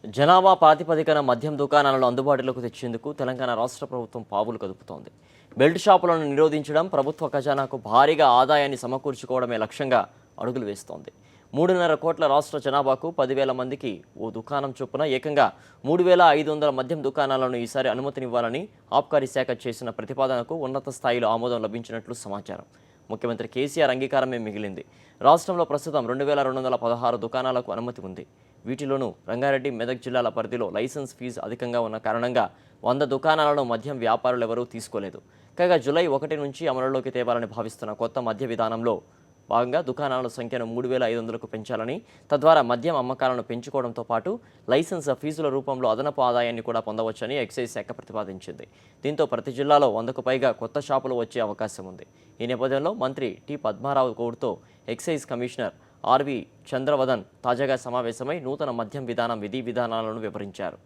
జనాభా ప్రాతిపదికన మద్యం దుకాణాలను అందుబాటులోకి తెచ్చేందుకు తెలంగాణ రాష్ట్ర ప్రభుత్వం పావులు కదుపుతోంది. బెల్ట్ షాపులను నిరోధించడం, ప్రభుత్వ ఖజానాకు భారీగా ఆదాయాన్ని సమకూర్చుకోవడమే లక్ష్యంగా అడుగులు వేస్తోంది. 3.5 కోట్ల రాష్ట్ర జనాభాకు 10,000 మందికి ఓ దుకాణం చొప్పున ఏకంగా 3,500 మద్యం దుకాణాలను ఈసారి అనుమతినివ్వాలని ఆబ్కారీ శాఖ చేసిన ప్రతిపాదనకు ఉన్నత స్థాయిలో ఆమోదం లభించినట్లు సమాచారం. ముఖ్యమంత్రి కేసీఆర్ అంగీకారమే మిగిలింది. రాష్ట్రంలో ప్రస్తుతం 2,216 దుకాణాలకు అనుమతి ఉంది. వీటిలోనూ రంగారెడ్డి, మెదక్ జిల్లాల పరిధిలో లైసెన్స్ ఫీజు అధికంగా ఉన్న కారణంగా 100 దుకాణాలను మద్యం వ్యాపారులెవరూ తీసుకోలేదు. కాగా జూలై 1 నుంచి అమలులోకి తేవాలని భావిస్తున్న కొత్త మద్య విధానంలో భాగంగా దుకాణాల సంఖ్యను 3,500కు పెంచాలని, తద్వారా మద్యం అమ్మకాలను పెంచుకోవడంతో పాటు లైసెన్స్ ఫీజుల రూపంలో అదనపు ఆదాయాన్ని కూడా పొందవచ్చని ఎక్సైజ్ శాఖ ప్రతిపాదించింది. దీంతో ప్రతి జిల్లాలో 100కు పైగా కొత్త షాపులు వచ్చే అవకాశం ఉంది. ఈ నేపథ్యంలో మంత్రి టి పద్మారావు గౌడ్తో ఎక్సైజ్ కమిషనర్ ఆర్వి చంద్రవదన్ తాజాగా సమావేశమై నూతన మద్యం విధానం విధి విధానాలను వివరించారు.